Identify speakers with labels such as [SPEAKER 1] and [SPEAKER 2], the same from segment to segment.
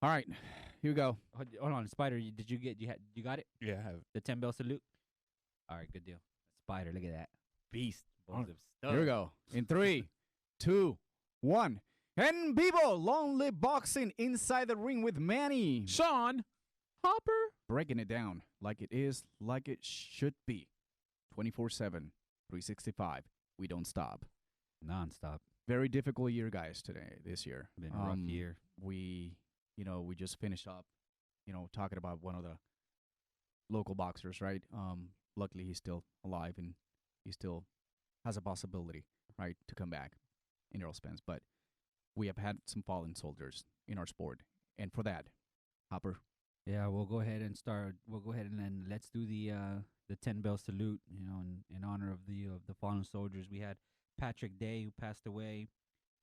[SPEAKER 1] All right, here we go.
[SPEAKER 2] Hold on, Spider. Did you get you got it?
[SPEAKER 3] Yeah, I have.
[SPEAKER 2] The 10 bell salute. All right, good deal. Spider, look at that beast.
[SPEAKER 1] Here we go. In 3, 2, 1. EnVivo, long live boxing inside the ring with Manny.
[SPEAKER 3] Sean Hopper.
[SPEAKER 1] Breaking it down like it is, like it should be. 24/7, 365. We don't stop.
[SPEAKER 2] Non-stop.
[SPEAKER 1] Very difficult year, guys, this year.
[SPEAKER 2] Been a rough year.
[SPEAKER 1] We just finished up, talking about one of the local boxers, right? Luckily, he's still alive and he still has a possibility, right, to come back in Earl Spence. But we have had some fallen soldiers in our sport. And for that, Hopper.
[SPEAKER 2] Yeah, we'll go ahead and start. We'll go ahead and then let's do the 10 bell salute, in honor of the fallen soldiers. We had Patrick Day, who passed away,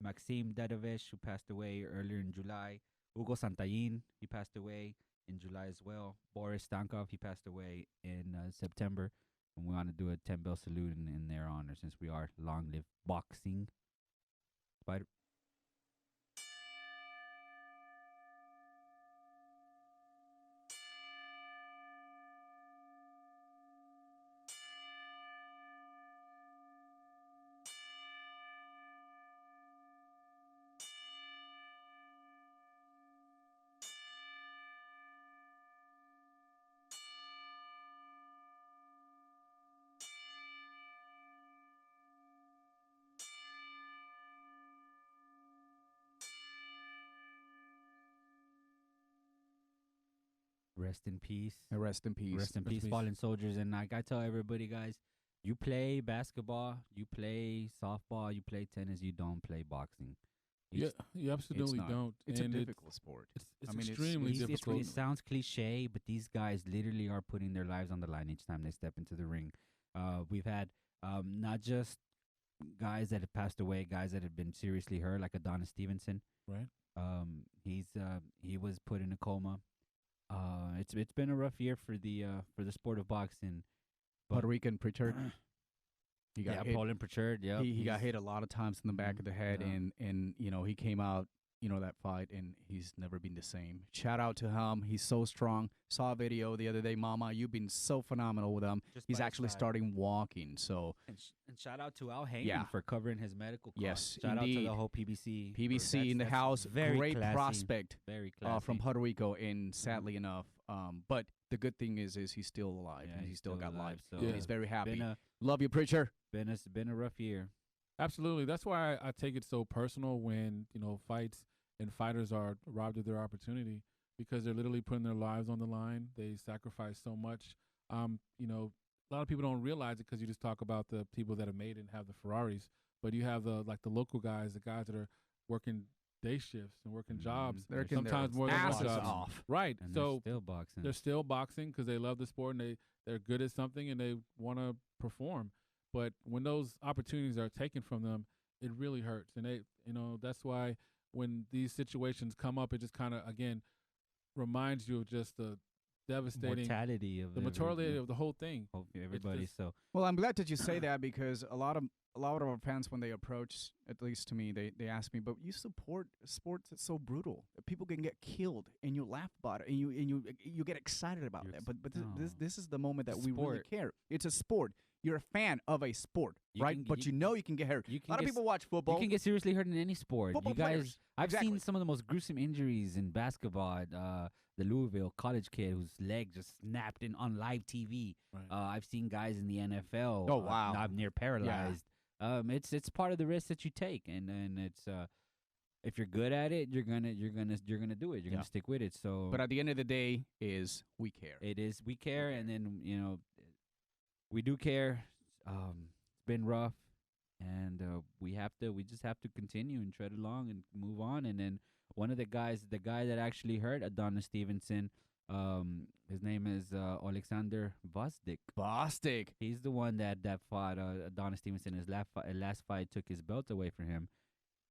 [SPEAKER 2] Maxime Dedovish, who passed away earlier in July, Hugo Santayin, he passed away in July as well, Boris Stankov, he passed away in September, and we want to do a 10 bell salute in their honor since we are long live boxing. Spider. Rest in peace.
[SPEAKER 1] Rest in peace.
[SPEAKER 2] Rest in peace, fallen soldiers. And like I tell everybody, guys, you play basketball, you play softball, you play tennis, you don't play boxing.
[SPEAKER 3] You absolutely don't.
[SPEAKER 1] It's a difficult sport.
[SPEAKER 3] It's extremely difficult.
[SPEAKER 2] It sounds cliche, but these guys literally are putting their lives on the line each time they step into the ring. We've had not just guys that have passed away, guys that have been seriously hurt, like Adonis Stevenson.
[SPEAKER 3] Right.
[SPEAKER 2] He was put in a coma. It's been a rough year for the sport of boxing.
[SPEAKER 1] Puerto Rican Pritchard. He got hit.
[SPEAKER 2] Poland Pritchard. Yeah,
[SPEAKER 1] he got hit a lot of times in the back of the head, and he came out, that fight, and he's never been the same. Shout out to him. He's so strong. Saw a video the other day, Mama. You've been so phenomenal with him. He's actually starting walking. So
[SPEAKER 2] and shout out to Al Heyman for covering his medical costs.
[SPEAKER 1] Yes,
[SPEAKER 2] shout
[SPEAKER 1] indeed.
[SPEAKER 2] out to the whole PBC.
[SPEAKER 1] PBC in the house.
[SPEAKER 2] Very
[SPEAKER 1] great
[SPEAKER 2] classy,
[SPEAKER 1] prospect.
[SPEAKER 2] Very classy.
[SPEAKER 1] From Puerto Rico, and sadly enough, but the good thing is he's still alive, and he's still got life. So he's very happy. Love you, Preacher.
[SPEAKER 2] Been a rough year.
[SPEAKER 3] Absolutely. That's why I take it so personal when fights and fighters are robbed of their opportunity, because they're literally putting their lives on the line. They sacrifice so much. A lot of people don't realize it because you just talk about the people that have made it and have the Ferraris, but you have the local guys, the guys that are working day shifts and working jobs.
[SPEAKER 1] They're
[SPEAKER 3] sometimes more than one job.
[SPEAKER 1] Off.
[SPEAKER 3] Right.
[SPEAKER 2] And
[SPEAKER 3] so
[SPEAKER 2] they're
[SPEAKER 3] still boxing because they love the sport and they're good at something and they want to perform. But when those opportunities are taken from them, it really hurts. And that's why when these situations come up, it just kind of, again, reminds you of just the devastating
[SPEAKER 2] mortality
[SPEAKER 3] of the whole thing.
[SPEAKER 2] Everybody.
[SPEAKER 1] Well, I'm glad that you say that, because a lot of our fans, when they approach, at least to me, they ask me, but you support sports that's so brutal. People can get killed, and you laugh about it, and you get excited about that. But this is the moment that we really care. It's a sport. You're a fan of a sport, right? But you can get hurt. A lot of people watch football.
[SPEAKER 2] You can get seriously hurt in any sport.
[SPEAKER 1] Football
[SPEAKER 2] you guys,
[SPEAKER 1] players.
[SPEAKER 2] I've seen some of the most gruesome injuries in basketball. The Louisville college kid whose leg just snapped on live TV.
[SPEAKER 3] Right.
[SPEAKER 2] I've seen guys in the NFL.
[SPEAKER 1] Oh wow,
[SPEAKER 2] not near paralyzed. Yeah. It's part of the risk that you take, and it's if you're good at it, you're gonna do it. You're gonna stick with it. So,
[SPEAKER 1] but at the end of the day, we care.
[SPEAKER 2] It is we care, and then we do care. It's been rough, and we just have to continue and tread along and move on. And then one of the guy that actually hurt Adonis Stevenson, his name is Alexander Gvozdyk. He's the one that fought Adonis Stevenson. His last fight took his belt away from him.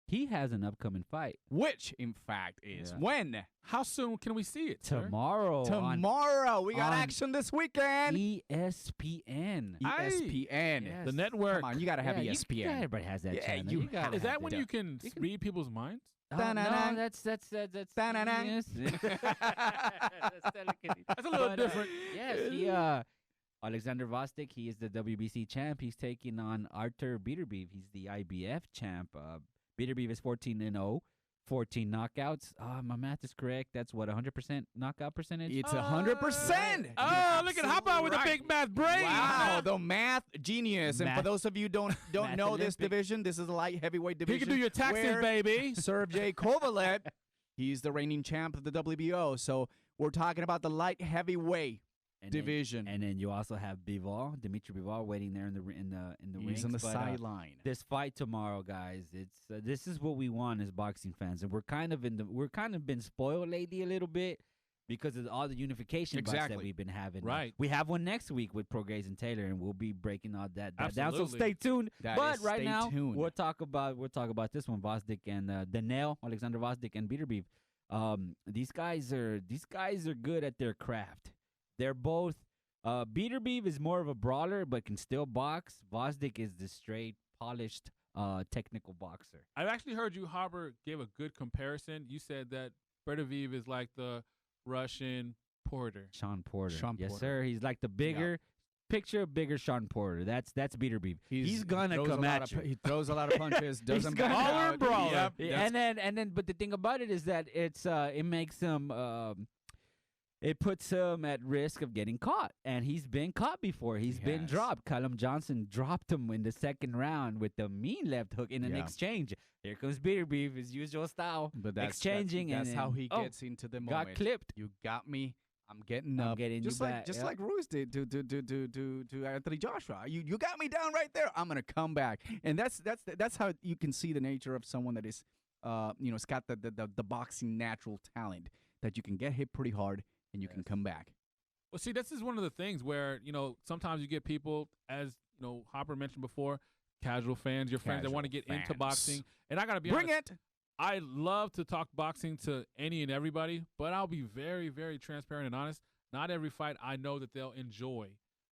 [SPEAKER 2] He has an upcoming fight,
[SPEAKER 1] which in fact is when?
[SPEAKER 3] How soon can we see it?
[SPEAKER 2] Tomorrow.
[SPEAKER 1] Tomorrow. We got action this weekend.
[SPEAKER 2] ESPN.
[SPEAKER 1] ESPN.
[SPEAKER 2] Yes.
[SPEAKER 3] The network.
[SPEAKER 1] Come on, you got to have ESPN.
[SPEAKER 2] Everybody has that channel.
[SPEAKER 3] Is that when you can read people's minds?
[SPEAKER 2] Oh,
[SPEAKER 1] Da-na-na.
[SPEAKER 2] no, that's
[SPEAKER 1] Da-na-na.
[SPEAKER 2] yes. That's telecast.
[SPEAKER 3] That's a little
[SPEAKER 2] But,
[SPEAKER 3] different.
[SPEAKER 2] Yes, Alexander Gvozdyk, he is the WBC champ. He's taking on Artur Beterbiev. He's the IBF champ. Beterbiev is 14-0, 14 knockouts. My math is correct. That's what, 100% knockout percentage?
[SPEAKER 1] It's 100%.
[SPEAKER 3] Oh, look at Hopper with a big math brain.
[SPEAKER 1] Wow, the math genius. And for
[SPEAKER 2] Math-
[SPEAKER 1] those of you don't
[SPEAKER 2] Math
[SPEAKER 1] know this
[SPEAKER 2] Olympic.
[SPEAKER 1] division, this is a light heavyweight
[SPEAKER 3] He
[SPEAKER 1] division.
[SPEAKER 3] can do your taxes,
[SPEAKER 1] where
[SPEAKER 3] baby.
[SPEAKER 1] Sergey Kovalev, he's the reigning champ of the WBO. So we're talking about the light heavyweight
[SPEAKER 2] And
[SPEAKER 1] division.
[SPEAKER 2] Then, and then you also have Bivol, Dimitri Bivol, waiting there in the
[SPEAKER 1] He's
[SPEAKER 2] rings.
[SPEAKER 1] on the
[SPEAKER 2] But,
[SPEAKER 1] sideline.
[SPEAKER 2] this fight tomorrow, guys, it's this is what we want as boxing fans, and we're kind of been spoiled lately a little bit because of all the unification fights that
[SPEAKER 1] Exactly.
[SPEAKER 2] we've been having.
[SPEAKER 3] Right.
[SPEAKER 2] We have one next week with Prograis and Taylor, and we'll be breaking all that down. So
[SPEAKER 3] Absolutely.
[SPEAKER 2] stay tuned.
[SPEAKER 1] That
[SPEAKER 2] But
[SPEAKER 1] is,
[SPEAKER 2] right
[SPEAKER 1] stay
[SPEAKER 2] now,
[SPEAKER 1] tuned.
[SPEAKER 2] we'll talk about this one, Gvozdyk and Danel, Alexander Gvozdyk and Beterbiev. These guys are good at their craft. They're both. Beterbiev is more of a brawler, but can still box. Gvozdyk is the straight, polished, technical boxer.
[SPEAKER 3] I've actually heard you, Harbor, give a good comparison. You said that Beterbiev is like the Russian Porter.
[SPEAKER 2] Sean Porter.
[SPEAKER 1] Sean
[SPEAKER 2] Yes,
[SPEAKER 1] Porter.
[SPEAKER 2] sir. He's like the bigger picture, bigger Sean Porter. That's Beterbiev. He's gonna
[SPEAKER 1] throws
[SPEAKER 2] come
[SPEAKER 1] a lot
[SPEAKER 2] at
[SPEAKER 1] of-
[SPEAKER 2] you.
[SPEAKER 1] He throws a lot of punches. Doesn't
[SPEAKER 2] gonna-
[SPEAKER 1] back
[SPEAKER 3] Brawler
[SPEAKER 1] out.
[SPEAKER 3] and brawler.
[SPEAKER 1] Yep,
[SPEAKER 2] Yeah,
[SPEAKER 1] that's-
[SPEAKER 2] and then, but the thing about it is that it makes him, it puts him at risk of getting caught, and he's been caught before. He's
[SPEAKER 1] He
[SPEAKER 2] been
[SPEAKER 1] has.
[SPEAKER 2] dropped. Callum Johnson dropped him in the second round with the mean left hook in an
[SPEAKER 1] Yeah.
[SPEAKER 2] exchange. Here comes Beterbiev, his usual style,
[SPEAKER 1] But that's
[SPEAKER 2] exchanging,
[SPEAKER 1] That's
[SPEAKER 2] and
[SPEAKER 1] how
[SPEAKER 2] then,
[SPEAKER 1] he
[SPEAKER 2] oh,
[SPEAKER 1] gets into the
[SPEAKER 2] got
[SPEAKER 1] moment.
[SPEAKER 2] clipped.
[SPEAKER 1] You got me. I'm getting
[SPEAKER 2] I'm
[SPEAKER 1] up.
[SPEAKER 2] getting
[SPEAKER 1] just
[SPEAKER 2] you
[SPEAKER 1] like
[SPEAKER 2] back,
[SPEAKER 1] just
[SPEAKER 2] yep.
[SPEAKER 1] like Ruiz did to Anthony Joshua. You got me down right there. I'm gonna come back, and that's how you can see the nature of someone that is, it's got the boxing natural talent that you can get hit pretty hard and you can come back.
[SPEAKER 3] Well, see, this is one of the things where, sometimes you get people, as, Hopper mentioned before, casual fans, your friends that want to get into
[SPEAKER 1] fans.
[SPEAKER 3] boxing. And I got to be
[SPEAKER 1] Bring
[SPEAKER 3] honest,
[SPEAKER 1] it.
[SPEAKER 3] I love to talk boxing to any and everybody, but I'll be very, very transparent and honest. Not every fight I know that they'll enjoy,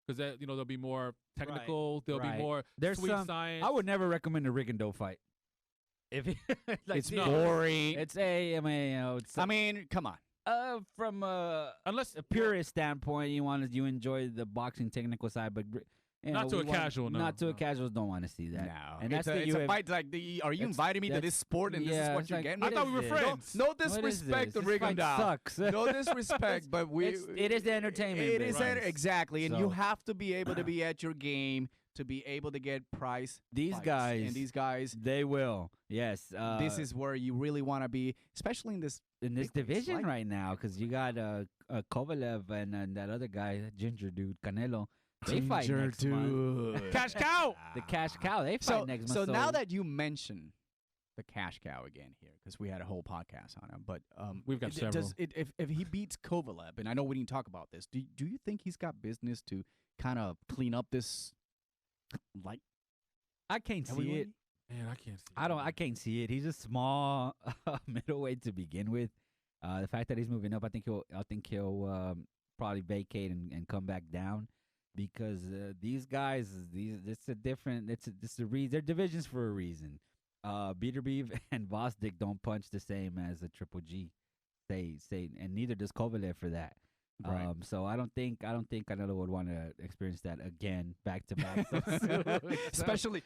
[SPEAKER 3] because there'll be more technical, there'll
[SPEAKER 2] Right.
[SPEAKER 3] be more
[SPEAKER 2] There's
[SPEAKER 3] sweet
[SPEAKER 2] some-
[SPEAKER 3] science.
[SPEAKER 2] I would never recommend a Rigondeaux fight. If
[SPEAKER 1] It's
[SPEAKER 3] no.
[SPEAKER 1] boring.
[SPEAKER 2] It's it's
[SPEAKER 1] I mean, come on.
[SPEAKER 2] from
[SPEAKER 3] unless
[SPEAKER 2] a purist standpoint, you enjoy the boxing technical side, but
[SPEAKER 3] Not to a casual, no,
[SPEAKER 2] Not to a
[SPEAKER 3] no.
[SPEAKER 2] casuals don't want to see that.
[SPEAKER 1] No,
[SPEAKER 2] And
[SPEAKER 1] it's
[SPEAKER 2] that's the
[SPEAKER 1] it's a
[SPEAKER 2] UFC.
[SPEAKER 1] fight like are you inviting me to this sport and this is
[SPEAKER 2] yeah,
[SPEAKER 1] what
[SPEAKER 2] it's
[SPEAKER 1] you're
[SPEAKER 2] like,
[SPEAKER 1] getting?
[SPEAKER 2] what
[SPEAKER 3] I thought
[SPEAKER 2] is
[SPEAKER 3] we were
[SPEAKER 2] this?
[SPEAKER 3] friends.
[SPEAKER 1] No
[SPEAKER 2] What is
[SPEAKER 1] disrespect to
[SPEAKER 2] this? This fight
[SPEAKER 1] Rigondeaux.
[SPEAKER 2] sucks.
[SPEAKER 1] No disrespect, but
[SPEAKER 2] it is the entertainment
[SPEAKER 1] It is
[SPEAKER 2] business.
[SPEAKER 1] exactly, and
[SPEAKER 2] So-
[SPEAKER 1] you have to be able to be at your game to be able to get prize.
[SPEAKER 2] These
[SPEAKER 1] fights.
[SPEAKER 2] guys,
[SPEAKER 1] and these guys.
[SPEAKER 2] they will. Yes.
[SPEAKER 1] This is where you really want to be, especially in this.
[SPEAKER 2] in this
[SPEAKER 1] big weights,
[SPEAKER 2] division
[SPEAKER 1] like-
[SPEAKER 2] right now, because you got Kovalev and that other guy, Ginger dude, Canelo. They fight
[SPEAKER 1] Ginger
[SPEAKER 2] next month.
[SPEAKER 1] dude.
[SPEAKER 3] Cash cow.
[SPEAKER 2] The cash cow. They fight
[SPEAKER 1] So,
[SPEAKER 2] next
[SPEAKER 1] so
[SPEAKER 2] month.
[SPEAKER 1] now that you mention the cash cow again here, because we had a whole podcast on him, but
[SPEAKER 3] We've got several.
[SPEAKER 1] if he beats Kovalev, and I know we didn't talk about this, do you think he's got business to kind of clean up this light?
[SPEAKER 2] I can't see
[SPEAKER 1] heavyweight?
[SPEAKER 2] it.
[SPEAKER 3] Man, I can't see.
[SPEAKER 2] I can't see it. He's a small middleweight to begin with. The fact that he's moving up, I think he'll probably vacate and come back down, because these guys, it's a different. They're divisions for a reason. Beterbiev and Gvozdyk don't punch the same as a Triple G, say, and neither does Kovalev for that.
[SPEAKER 1] Right.
[SPEAKER 2] So I don't think Canelo would want to experience that again back to back. So soon.
[SPEAKER 1] especially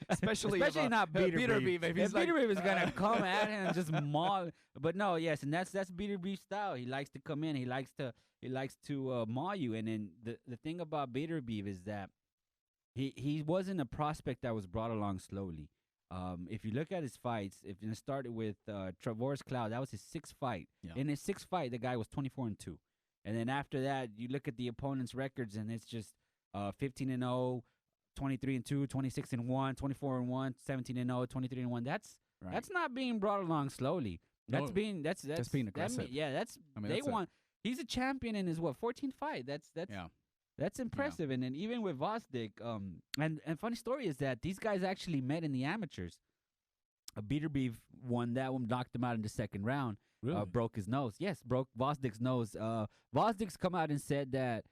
[SPEAKER 2] Not Beterbiev.
[SPEAKER 1] If he's like,
[SPEAKER 2] Beterbiev is gonna come at him and just maul. But no, yes, and that's Beterbiev's style. He likes to come in. He likes to maul you. And then the thing about Beterbiev is that he wasn't a prospect that was brought along slowly. If you look at his fights, if you started with Trevor's Cloud, that was his sixth fight.
[SPEAKER 1] Yeah.
[SPEAKER 2] In his sixth fight, the guy was 24-2. And then after that, you look at the opponent's records, and it's just 15-0, 23-2, 26-1, 24-1, 17-0, 23-1. That's not being brought along slowly. That's
[SPEAKER 3] No.
[SPEAKER 2] being
[SPEAKER 1] being aggressive.
[SPEAKER 2] They want. He's a champion in his 14th fight. That's
[SPEAKER 1] Yeah.
[SPEAKER 2] That's impressive. And then even with Gvozdyk, and funny story is that these guys actually met in the amateurs. Beterbiev won that one, knocked him out in the second round.
[SPEAKER 3] Really?
[SPEAKER 2] Broke his nose. Yes, broke Gvozdyk's nose. Gvozdyk's come out and said that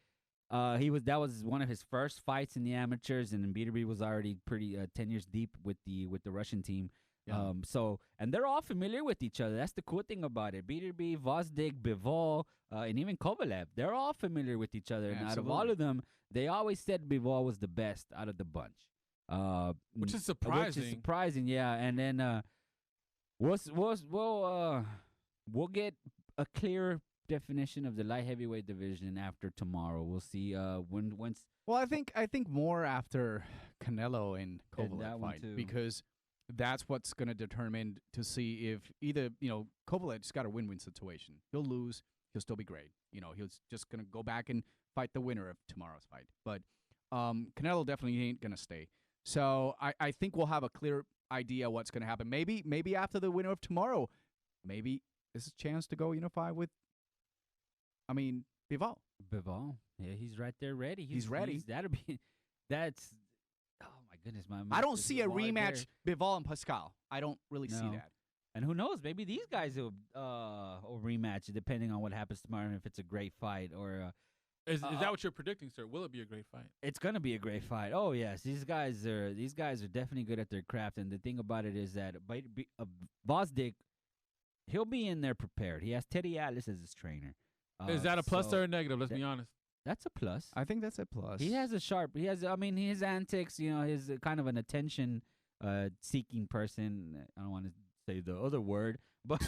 [SPEAKER 2] that was one of his first fights in the amateurs, and Beterbiev was already pretty 10 years deep with the Russian team.
[SPEAKER 1] Yeah.
[SPEAKER 2] So, and they're all familiar with each other. That's the cool thing about it. Beterbiev, Gvozdyk, Bivol, and even Kovalev, they're all familiar with each other. And out of all
[SPEAKER 1] Absolutely.
[SPEAKER 2] of them, they always said Bivol was the best out of the bunch.
[SPEAKER 3] Which is surprising.
[SPEAKER 2] Which is surprising, yeah. And then we'll get a clear definition of the light heavyweight division after tomorrow. We'll see once.
[SPEAKER 1] Well, I think more after Canelo and
[SPEAKER 2] And
[SPEAKER 1] Kovalev
[SPEAKER 2] that one
[SPEAKER 1] fight
[SPEAKER 2] too.
[SPEAKER 1] because that's what's going to determine to see if either Kovalev's got a win-win situation. He'll lose, he'll still be great. He's just going to go back and fight the winner of tomorrow's fight. But Canelo definitely ain't going to stay. So I think we'll have a clear idea what's going to happen. Maybe after the winner of tomorrow, maybe this is a chance to go Unify with. Bivol.
[SPEAKER 2] Bivol, yeah, he's right there ready.
[SPEAKER 1] He's ready.
[SPEAKER 2] That's. Oh my goodness, my.
[SPEAKER 1] I don't see a rematch, Bivol and Pascal. I don't really see
[SPEAKER 2] No.
[SPEAKER 1] that.
[SPEAKER 2] And who knows? Maybe these guys will rematch depending on what happens tomorrow. And if it's a great fight or
[SPEAKER 3] Is that what you're predicting, sir? Will it be a great fight?
[SPEAKER 2] it's gonna be a great fight. Oh yes, these guys are definitely good at their craft. And the thing about it is that Gvozdyk, he'll be in there prepared. He has Teddy Atlas as his trainer.
[SPEAKER 3] Is that a plus
[SPEAKER 2] so
[SPEAKER 3] or a negative? Let's be honest.
[SPEAKER 2] That's a plus.
[SPEAKER 1] I think that's a plus.
[SPEAKER 2] He has his antics, his kind of an attention seeking person. I don't want to say the other word, but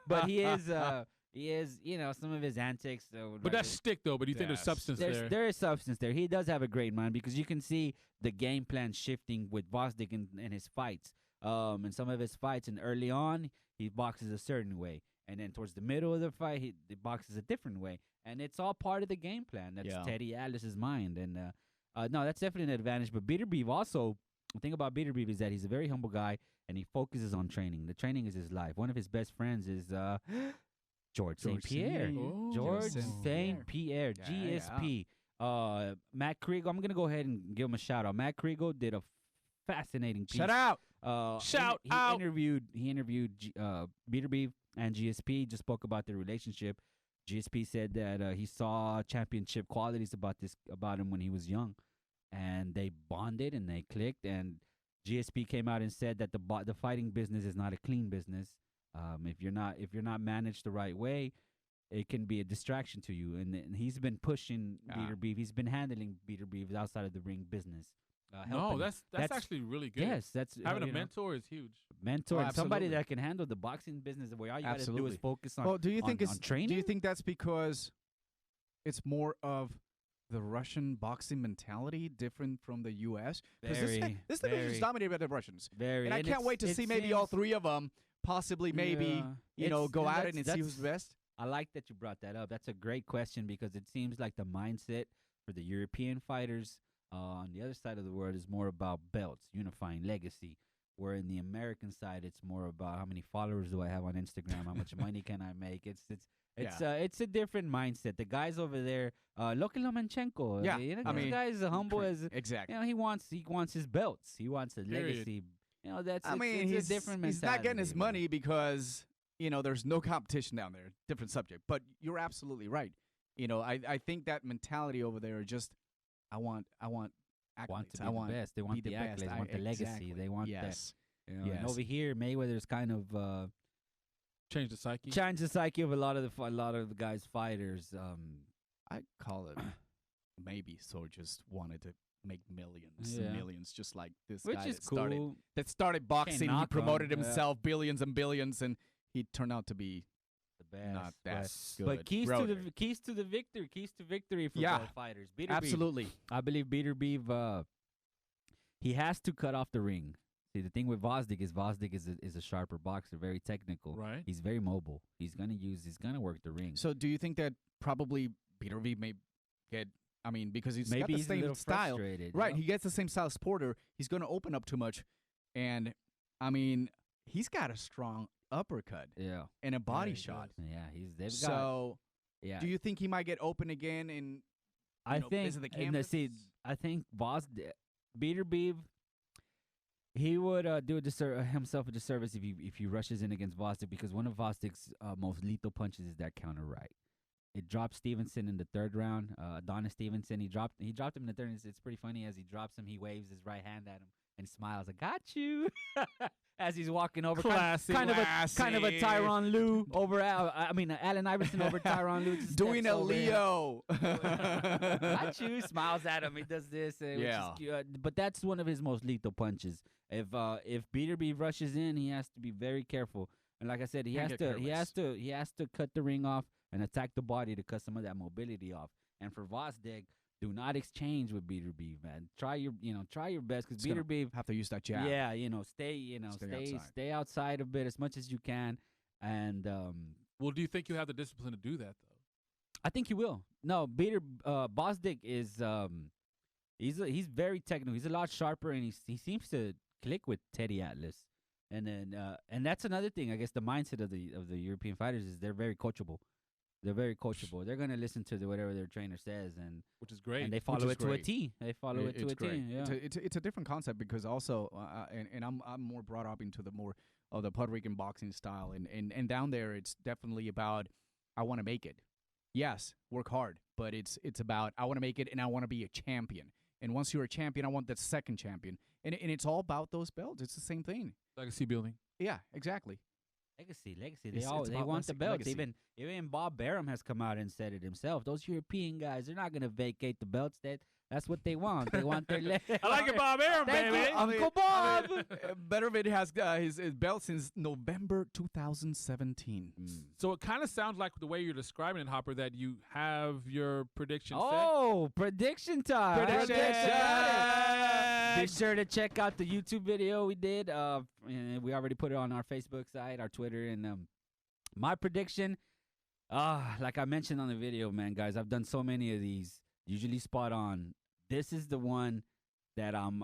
[SPEAKER 2] but he is some of his antics.
[SPEAKER 3] But that's stick, though. But you think there's
[SPEAKER 1] Yes.
[SPEAKER 3] substance there?
[SPEAKER 2] There is substance there. He does have a great mind because you can see the game plan shifting with Gvozdyk in his fights. In some of his fights, and early on, he boxes a certain way. And then towards the middle of the fight, he boxes a different way. And it's all part of the game plan. That's
[SPEAKER 1] Yeah.
[SPEAKER 2] Teddy Atlas's mind. And no, that's definitely an advantage. But Beterbiev also, the thing about Beterbiev is that he's a very humble guy, and he focuses on training. The training is his life. One of his best friends is George St. Pierre.
[SPEAKER 3] Oh.
[SPEAKER 2] George
[SPEAKER 1] St.
[SPEAKER 2] St. Pierre,
[SPEAKER 1] Yeah,
[SPEAKER 2] GSP. Matt Kriegel, I'm going to go ahead and give him a shout out. Matt Kriegel did a fascinating piece.
[SPEAKER 1] Shout out.
[SPEAKER 3] Shout
[SPEAKER 2] he
[SPEAKER 3] out.
[SPEAKER 2] He interviewed Beterbiev and GSP. Just spoke about their relationship. GSP said that he saw championship qualities about him when he was young, and they bonded and they clicked. And GSP came out and said that the fighting business is not a clean business. If you're not managed the right way, it can be a distraction to you. And he's been pushing Beterbiev. He's been handling Beterbiev outside of the ring business.
[SPEAKER 3] No,
[SPEAKER 2] helping him.
[SPEAKER 3] that's actually really good.
[SPEAKER 2] Yes, that's
[SPEAKER 3] Having a
[SPEAKER 2] you know,
[SPEAKER 3] mentor is huge.
[SPEAKER 2] mentor,
[SPEAKER 1] Oh,
[SPEAKER 2] and somebody
[SPEAKER 1] absolutely.
[SPEAKER 2] that can handle the boxing business where all you got to do is
[SPEAKER 1] Absolutely.
[SPEAKER 2] focus on.
[SPEAKER 1] Well, do you think
[SPEAKER 2] on training?
[SPEAKER 1] Do you think that's because it's more of the Russian boxing mentality different from the U.S.? Because this division is dominated by the Russians,
[SPEAKER 2] very,
[SPEAKER 1] and I can't wait to see maybe all three of them possibly maybe go at it and see who's the best.
[SPEAKER 2] I like that you brought that up. That's a great question because it seems like the mindset for the European fighters on the other side of the world is more about belts, unifying legacy. Where in the American side, it's more about how many followers do I have on Instagram, how much money can I make. It's a different mindset. The guys over there, Loki Lomachenko,
[SPEAKER 1] Yeah,
[SPEAKER 2] this guy's humble as
[SPEAKER 1] Exactly.
[SPEAKER 2] he wants his belts. He wants a
[SPEAKER 3] Period.
[SPEAKER 2] legacy. That's
[SPEAKER 1] he's
[SPEAKER 2] a different mentality.
[SPEAKER 1] he's not getting his money because there's no competition down there. Different subject, but you're absolutely right. I think that mentality over there is just I want accolades.
[SPEAKER 2] Want to be
[SPEAKER 1] I want
[SPEAKER 2] the best. They want
[SPEAKER 1] be
[SPEAKER 2] the
[SPEAKER 1] the best.
[SPEAKER 2] accolades. Want the legacy.
[SPEAKER 1] Exactly.
[SPEAKER 2] They want
[SPEAKER 1] yes.
[SPEAKER 2] that. And
[SPEAKER 1] Yes.
[SPEAKER 2] over here, Mayweather's kind of
[SPEAKER 3] Change the psyche.
[SPEAKER 2] changed the psyche of a lot of the guys' fighters.
[SPEAKER 1] I call it maybe so just wanted to make millions
[SPEAKER 2] Yeah.
[SPEAKER 1] and millions, just like this
[SPEAKER 2] Which
[SPEAKER 1] guy
[SPEAKER 2] is
[SPEAKER 1] that started boxing. He
[SPEAKER 2] knock 'em,
[SPEAKER 1] promoted
[SPEAKER 2] yeah.
[SPEAKER 1] himself billions and billions, and he turned out to be
[SPEAKER 2] the best.
[SPEAKER 1] not that good.
[SPEAKER 2] But keys
[SPEAKER 1] Rotor.
[SPEAKER 2] to the victory for
[SPEAKER 1] Yeah.
[SPEAKER 2] both fighters. Beterbiev,
[SPEAKER 1] Absolutely.
[SPEAKER 2] I believe Beterbiev, he has to cut off the ring. See, the thing with Gvozdyk is a sharper boxer, very technical.
[SPEAKER 3] Right.
[SPEAKER 2] He's very mobile. He's gonna work the ring.
[SPEAKER 1] So do you think that probably Beterbiev may get? Because he's got
[SPEAKER 2] Maybe
[SPEAKER 1] the
[SPEAKER 2] he's a
[SPEAKER 1] same
[SPEAKER 2] little
[SPEAKER 1] style,
[SPEAKER 2] frustrated.
[SPEAKER 1] right?
[SPEAKER 2] Yep.
[SPEAKER 1] He gets the same style as Porter. He's going to open up too much, and he's got a strong uppercut
[SPEAKER 2] Yeah.
[SPEAKER 1] and a body
[SPEAKER 3] he
[SPEAKER 1] shot.
[SPEAKER 3] does.
[SPEAKER 2] Yeah. They've got.
[SPEAKER 1] So
[SPEAKER 2] Yeah.
[SPEAKER 1] do you think he might get open again? And
[SPEAKER 2] I think
[SPEAKER 1] visit the
[SPEAKER 2] and
[SPEAKER 1] canvas?
[SPEAKER 2] I think Beterbiev, he would do himself a disservice if he rushes in against Gvozdyk, because one of Gvozdyk's most lethal punches is that counter right. It dropped Stevenson in the third round. Adonis Stevenson, he dropped him in the third. It's pretty funny as he drops him, he waves his right hand at him and smiles. I got you. As he's walking over,
[SPEAKER 3] Classic.
[SPEAKER 2] kind of a Tyronn Lue over. Allen Iverson over Tyronn Lue. just
[SPEAKER 1] Doing
[SPEAKER 2] steps
[SPEAKER 1] a
[SPEAKER 2] over him.
[SPEAKER 1] Leo.
[SPEAKER 2] Got you. Smiles at him. He does this.
[SPEAKER 1] Yeah.
[SPEAKER 2] Which is, but that's one of his most lethal punches. If Beterbiev rushes in, he has to be very careful. And like I said, he
[SPEAKER 1] Can't
[SPEAKER 2] has
[SPEAKER 1] get
[SPEAKER 2] to cut the ring off and attack the body to cut some of that mobility off. And for Gvozdyk, do not exchange with Beterbiev, man. Try your best because Beterbiev
[SPEAKER 1] Have to use that jab.
[SPEAKER 2] yeah, stay outside a bit as much as you can. And
[SPEAKER 3] Well, do you think you have the discipline to do that though?
[SPEAKER 2] I think you will. No, Gvozdyk is he's very technical. He's a lot sharper, and he seems to click with Teddy Atlas. And then and that's another thing. I guess the mindset of the European fighters is they're very coachable. They're very coachable. They're gonna listen to whatever their trainer says, and
[SPEAKER 3] Which is great.
[SPEAKER 2] and they follow
[SPEAKER 1] is
[SPEAKER 2] it to a
[SPEAKER 1] great.
[SPEAKER 2] T. They follow it to
[SPEAKER 1] It's
[SPEAKER 2] a
[SPEAKER 1] great.
[SPEAKER 2] T. Yeah.
[SPEAKER 1] It's a different concept because also, and I'm more brought up into the more of the Puerto Rican boxing style, and down there it's definitely about I want to make it. Yes, work hard, but it's about I want to make it and I want to be a champion. And once you're a champion, I want the second champion, and it's all about those belts. It's the same thing.
[SPEAKER 3] Legacy building.
[SPEAKER 1] Yeah, exactly.
[SPEAKER 2] Legacy. They
[SPEAKER 1] It's
[SPEAKER 2] they
[SPEAKER 1] about
[SPEAKER 2] want the belts.
[SPEAKER 1] legacy.
[SPEAKER 2] Even Bob Barum has come out and said it himself. Those European guys, they're not gonna vacate the belts. That's what they want. They want their.
[SPEAKER 3] I like it, Bob Arum,
[SPEAKER 2] Thank
[SPEAKER 3] baby.
[SPEAKER 2] you, Uncle Bob.
[SPEAKER 1] Beterbiev has his belt since November 2017.
[SPEAKER 3] So it kind of sounds like the way you're describing it, Hopper, that you have your prediction
[SPEAKER 2] Oh, prediction time.
[SPEAKER 1] Prediction
[SPEAKER 2] Be
[SPEAKER 1] time.
[SPEAKER 2] sure to check out the YouTube video we did. And we already put it on our Facebook side, our Twitter, and my prediction. Like I mentioned on the video, man, guys, I've done so many of these. Usually spot on. This is the one that I'm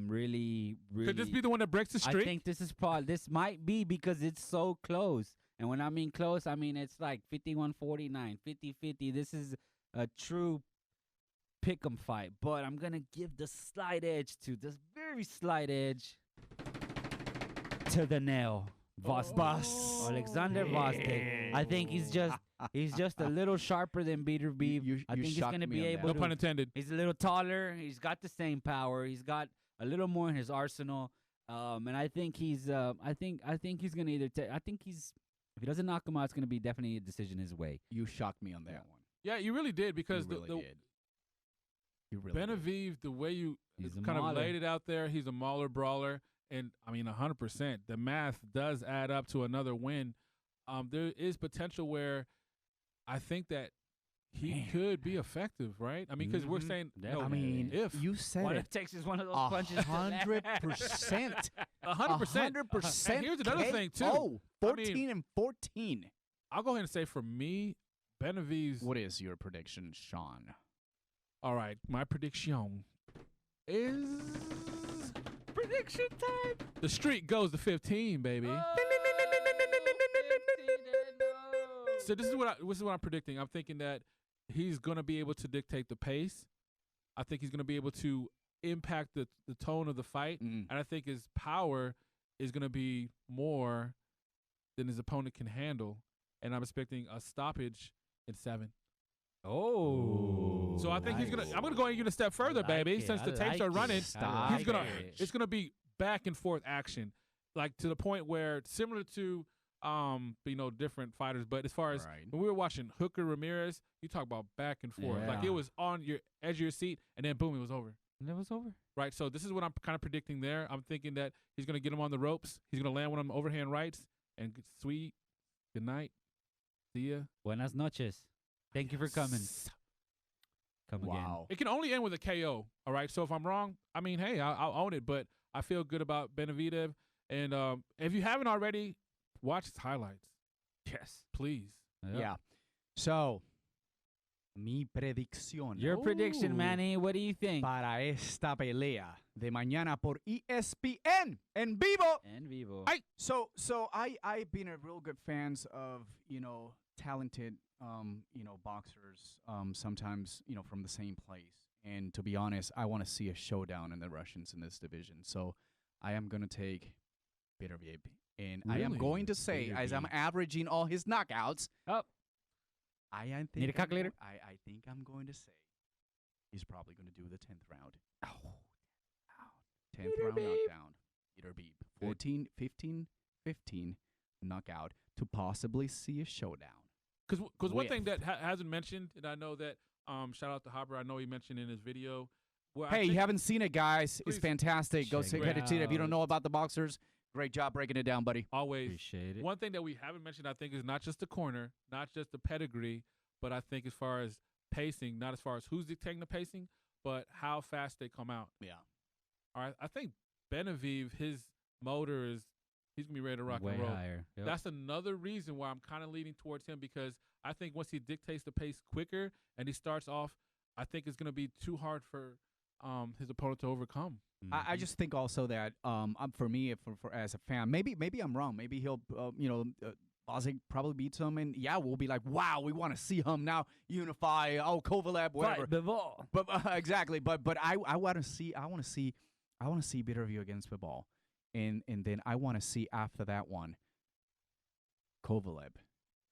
[SPEAKER 2] really.
[SPEAKER 3] set. Could this be the one that breaks the
[SPEAKER 2] I
[SPEAKER 3] streak?
[SPEAKER 2] think this might be because it's so close. And when I mean close, I mean it's like 51-49, 50-50. This is a true pick'em fight. But I'm going to give the slight edge to this very slight edge to the nail.
[SPEAKER 1] Boss.
[SPEAKER 2] Alexander Gvozdyk. I think he's just a little sharper than Beterbiev. I think he's going to be able
[SPEAKER 3] No
[SPEAKER 2] to.
[SPEAKER 3] pun intended.
[SPEAKER 2] He's a little taller. He's got the same power. He's got a little more in his arsenal. And I think he's I think he's gonna either I think he's if he doesn't knock him out, it's gonna be definitely a decision his way.
[SPEAKER 1] You shocked me on that one.
[SPEAKER 3] Yeah, you really did because
[SPEAKER 1] You really
[SPEAKER 3] the
[SPEAKER 1] did. You really did.
[SPEAKER 3] Beterbiev, the way you
[SPEAKER 2] He's a
[SPEAKER 3] kind of
[SPEAKER 2] mauler.
[SPEAKER 3] laid it out there, he's a mauler brawler, and I mean 100%. The math does add up to another win. There is potential where I think that he could be effective, right? I mean, because we're saying,
[SPEAKER 2] Definitely.
[SPEAKER 1] I mean,
[SPEAKER 3] if
[SPEAKER 1] you said
[SPEAKER 2] One
[SPEAKER 1] it.
[SPEAKER 2] of Texas, one of those punches.
[SPEAKER 1] 100%.
[SPEAKER 3] 100%.
[SPEAKER 1] 100%.
[SPEAKER 3] And here's another thing too.
[SPEAKER 1] Oh,
[SPEAKER 3] I
[SPEAKER 1] 14
[SPEAKER 3] mean-
[SPEAKER 1] and 14.
[SPEAKER 3] I'll go ahead and say for me, Beterbiev.
[SPEAKER 1] What is your prediction, Sean?
[SPEAKER 3] All right, my prediction is
[SPEAKER 2] Prediction time.
[SPEAKER 3] the streak goes to 15, baby. So this is what I'm predicting. I'm thinking that he's going to be able to dictate the pace. I think he's going to be able to impact the tone of the fight, and I think his power is going to be more than his opponent can handle. And I'm expecting a stoppage in 7.
[SPEAKER 2] Oh.
[SPEAKER 3] So I think he's gonna. I'm gonna go even a step further,
[SPEAKER 2] like
[SPEAKER 3] baby.
[SPEAKER 2] it.
[SPEAKER 3] Since the
[SPEAKER 2] I
[SPEAKER 3] tapes
[SPEAKER 2] like
[SPEAKER 3] are
[SPEAKER 2] it.
[SPEAKER 3] running,
[SPEAKER 2] I
[SPEAKER 3] he's gonna.
[SPEAKER 2] like it.
[SPEAKER 3] It's gonna be back and forth action, like to the point where similar to different fighters. But as far as
[SPEAKER 1] Right.
[SPEAKER 3] when we were watching Hooker Ramirez, you talk about back and forth. Like
[SPEAKER 2] Yeah.
[SPEAKER 3] it was on your edge of your seat, and then boom, it was over.
[SPEAKER 2] And it was over.
[SPEAKER 3] Right. So this is what I'm kind of predicting there. I'm thinking that he's gonna get him on the ropes. He's gonna land one of them overhand rights, and sweet. Good night. See ya.
[SPEAKER 2] Buenas noches. Thank you for coming. Come again.
[SPEAKER 1] Wow.
[SPEAKER 3] It can only end with a KO. All right. So if I'm wrong, I mean, hey, I'll own it. But I feel good about Beterbiev. And if you haven't already, watch his highlights.
[SPEAKER 2] Yes.
[SPEAKER 3] Please.
[SPEAKER 1] Yeah. So, mi predicción
[SPEAKER 2] Your prediction,
[SPEAKER 3] Ooh.
[SPEAKER 2] Manny. What do you think?
[SPEAKER 1] para esta pelea de mañana por ESPN en vivo.
[SPEAKER 2] EnVivo.
[SPEAKER 1] So I've been a real good fans of, talented, boxers, sometimes, from the same place. And to be honest, I want to see a showdown in the Russians in this division. So I am going to take Beterbiev. And I am
[SPEAKER 3] Really?
[SPEAKER 1] going to say, as I'm
[SPEAKER 2] Beterbiev.
[SPEAKER 1] averaging all his knockouts,
[SPEAKER 2] Oh.
[SPEAKER 1] I think
[SPEAKER 2] Need a calculator?
[SPEAKER 1] I think I'm going to say he's probably going to do the 10th round. 10th round knockdown. Beterbiev. 14, 15, 15 knockout to possibly see a showdown.
[SPEAKER 3] Because one thing that hasn't mentioned, and I know that shout out to Hopper, I know he mentioned in his video.
[SPEAKER 1] Hey, you haven't seen it, guys. It's fantastic. Go see it. If you don't know about the boxers, great job breaking it down, buddy.
[SPEAKER 3] Always.
[SPEAKER 2] Appreciate it.
[SPEAKER 3] One thing that we haven't mentioned, I think, is not just the corner, not just the pedigree, but I think as far as pacing, not as far as who's dictating the pacing, but how fast they come out.
[SPEAKER 1] Yeah.
[SPEAKER 3] All right. I think Beterbiev, his motor is, he's going to be ready to rock and roll.
[SPEAKER 2] Way higher. Yep.
[SPEAKER 3] That's another reason why I'm kind of leaning towards him, because I think once he dictates the pace quicker and he starts off, I think it's going to be too hard for his opponent to overcome.
[SPEAKER 1] I just think also that for me, for as a fan, maybe I'm wrong. Maybe he'll, Gvozdyk probably beats him, and we'll be like, wow, we want to see him now. Unify, Kovalev, whatever. But exactly. But I want to see Beterbiev against Bivol, and then I want to see after that one, Kovalev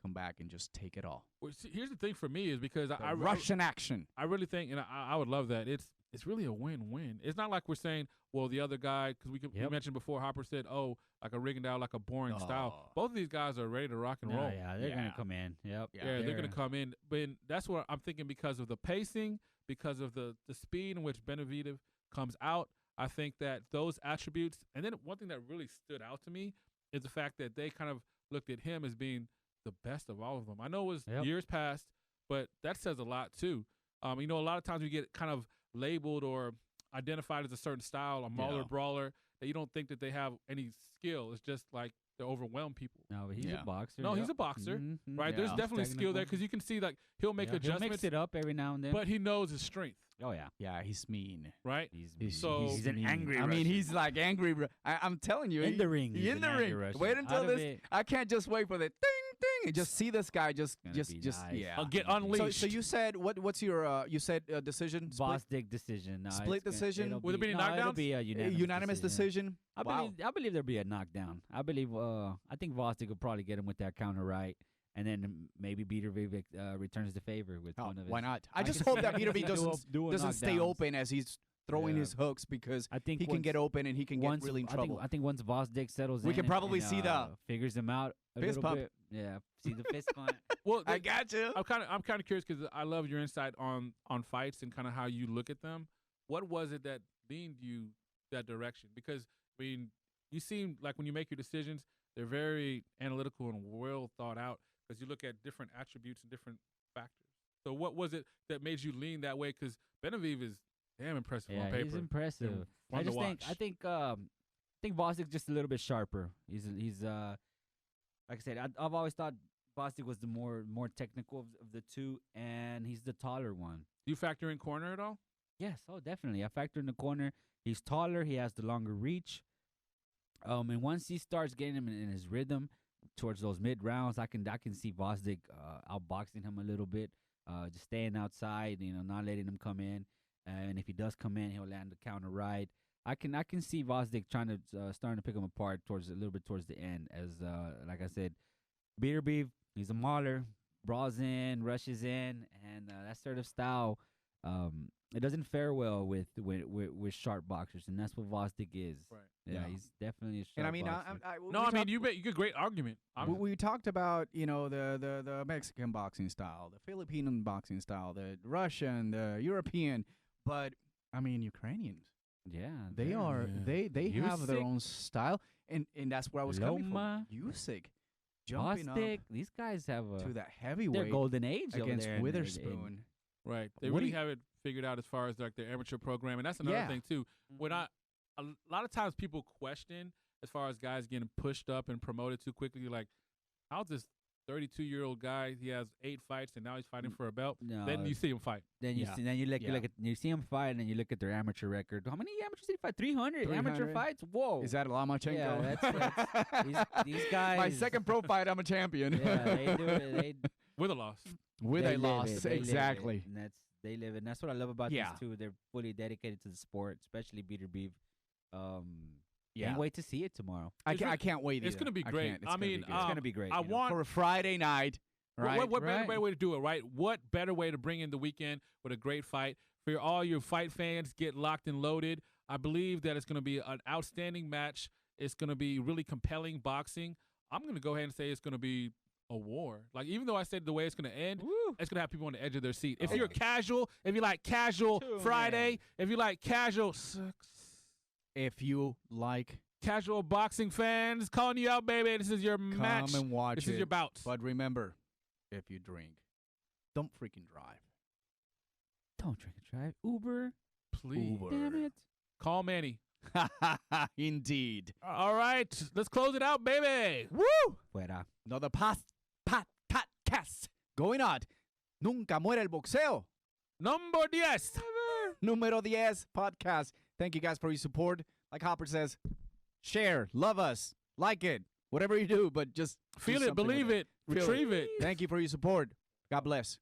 [SPEAKER 1] come back and just take it all.
[SPEAKER 3] Well, see, here's the thing for me is because I
[SPEAKER 1] Russian action.
[SPEAKER 3] I really think, and I would love that. It's really a win-win. It's not like we're saying, well, the other guy, because we mentioned before, Hopper said, like a Rigondeaux, like a boring style. Both of these guys are ready to rock and roll.
[SPEAKER 2] Yeah, they're going to come in. Yep.
[SPEAKER 3] Yeah, they're going to come in. But that's what I'm thinking, because of the pacing, because of the speed in which Beterbiev comes out. I think that those attributes, and then one thing that really stood out to me is the fact that they kind of looked at him as being the best of all of them. I know it was years past, but that says a lot too. A lot of times we get kind of labeled or identified as a certain style, a mauler, brawler, that you don't think that they have any skill. It's just like they overwhelm people.
[SPEAKER 2] No, but he's a boxer.
[SPEAKER 3] No, he's a boxer, right?
[SPEAKER 1] Yeah.
[SPEAKER 3] There's definitely skill there, because you can see like he'll make adjustments.
[SPEAKER 2] He'll mix it up every now and then.
[SPEAKER 3] But he knows his strength.
[SPEAKER 2] Oh, yeah.
[SPEAKER 1] Yeah, he's mean.
[SPEAKER 3] Right?
[SPEAKER 2] He's an
[SPEAKER 1] mean.
[SPEAKER 2] angry
[SPEAKER 1] I mean, he's like angry. I'm telling you.
[SPEAKER 2] In the ring.
[SPEAKER 1] In the ring.
[SPEAKER 2] Russian.
[SPEAKER 1] Wait until this. I can't just wait for the ding, ding, and just see this guy just
[SPEAKER 2] nice.
[SPEAKER 3] Get unleashed.
[SPEAKER 1] So you said, what's your, decision?
[SPEAKER 2] Gvozdyk decision. No,
[SPEAKER 1] split decision?
[SPEAKER 3] Will it be a knockdown?
[SPEAKER 2] It'll be a unanimous
[SPEAKER 1] decision?
[SPEAKER 2] I believe there'll be a knockdown. I think Gvozdyk will probably get him with that counter right. And then maybe Beterbiev returns the favor with one of his.
[SPEAKER 1] Why not? I just hope that Beterbiev doesn't stay open as he's throwing his hooks, because
[SPEAKER 2] I think
[SPEAKER 1] he can get open and he can get really in trouble.
[SPEAKER 2] I think once Gvozdyk settles in,
[SPEAKER 1] we can probably see the
[SPEAKER 2] figures him out a
[SPEAKER 1] fist
[SPEAKER 2] little
[SPEAKER 1] pump.
[SPEAKER 2] bit. Yeah, see the fist pump.
[SPEAKER 3] Well,
[SPEAKER 1] I got you.
[SPEAKER 3] I'm kind of curious, because I love your insight on fights and kind of how you look at them. What was it that leaned you that direction? Because I mean, you seem like when you make your decisions, they're very analytical and well thought out, because you look at different attributes and different factors. So what was it that made you lean that way? Because Beterbiev is damn impressive on paper.
[SPEAKER 2] He's impressive. I think Gvozdyk's just a little bit sharper. He's like I said, I've always thought Gvozdyk was the more technical of the two, and he's the taller one.
[SPEAKER 3] Do you factor in corner at all?
[SPEAKER 2] Yes, definitely. I factor in the corner. He's taller. He has the longer reach. And once he starts getting him in his rhythm towards those mid rounds, I can see Gvozdyk outboxing him a little bit, just staying outside, not letting him come in. And if he does come in, he'll land the counter right. I can see Gvozdyk starting to pick him apart a little bit towards the end. As like I said, Beterbiev, he's a mauler, brawls in, rushes in, and that sort of style, it doesn't fare well with sharp boxers, and that's what Gvozdyk is.
[SPEAKER 3] Right.
[SPEAKER 2] Yeah, he's definitely a sharp
[SPEAKER 1] And I mean,
[SPEAKER 3] boxer. You get a great argument.
[SPEAKER 1] We talked about the Mexican boxing style, the Filipino boxing style, the Russian, the European, but I mean Ukrainians.
[SPEAKER 2] Yeah,
[SPEAKER 1] they have their own style, and that's where I was coming from. Usyk, jumping up.
[SPEAKER 2] These guys have
[SPEAKER 1] to that heavyweight.
[SPEAKER 2] Their golden age
[SPEAKER 1] against
[SPEAKER 2] over there
[SPEAKER 1] Witherspoon.
[SPEAKER 3] Right, they really have it figured out as far as like their amateur program, and that's another thing too. When a lot of times people question as far as guys getting pushed up and promoted too quickly, like how's this 32-year-old guy? He has 8 fights and now he's fighting for a belt.
[SPEAKER 2] No,
[SPEAKER 3] then you see him fight.
[SPEAKER 2] Then you see him fight, and then you look at their amateur record. How many amateurs did he fight? 300 amateur fights. Whoa!
[SPEAKER 1] Is that Lomachenko?
[SPEAKER 2] Yeah, that's these guys.
[SPEAKER 1] My second pro fight, I'm a champion.
[SPEAKER 2] Yeah, they do it.
[SPEAKER 3] With a loss.
[SPEAKER 1] With a loss, exactly.
[SPEAKER 2] And they live it. And that's what I love about these two. They're fully dedicated to the sport, especially Beterbiev. Can't wait to see it tomorrow.
[SPEAKER 1] I can't wait.
[SPEAKER 3] It's going to be great.
[SPEAKER 1] It's going to be great.
[SPEAKER 3] I want
[SPEAKER 1] for a Friday night. Right.
[SPEAKER 3] What better way to do it, right? What better way to bring in the weekend with a great fight? For all your fight fans, get locked and loaded I believe that it's going to be an outstanding match. It's going to be really compelling boxing. I'm going to go ahead and say it's going to be a war. Like, even though I said the way it's going to end, it's going to have people on the edge of their seat. If you're casual, if you like casual Friday, if you like casual sex,
[SPEAKER 1] if you like
[SPEAKER 3] casual boxing fans, calling you out, baby. This is your match.
[SPEAKER 1] come and watch
[SPEAKER 3] This is your bout.
[SPEAKER 1] But remember, if you drink, don't freaking drive.
[SPEAKER 2] Don't drink and drive. Uber.
[SPEAKER 3] Please.
[SPEAKER 1] Uber.
[SPEAKER 2] Damn it.
[SPEAKER 3] Call Manny.
[SPEAKER 1] Indeed.
[SPEAKER 3] All right. Let's close it out, baby.
[SPEAKER 1] Woo!
[SPEAKER 2] Fuera.
[SPEAKER 1] Another podcast going on. Nunca muere el boxeo.
[SPEAKER 3] Number 10.
[SPEAKER 1] Número 10 podcast. Thank you guys for your support. Like Hopper says, share, love us, like it, whatever you do, but just
[SPEAKER 3] Feel
[SPEAKER 1] do
[SPEAKER 3] it,
[SPEAKER 1] something
[SPEAKER 3] believe
[SPEAKER 1] with
[SPEAKER 3] it,
[SPEAKER 1] Feel
[SPEAKER 3] retrieve it.
[SPEAKER 1] Thank you for your support. God bless.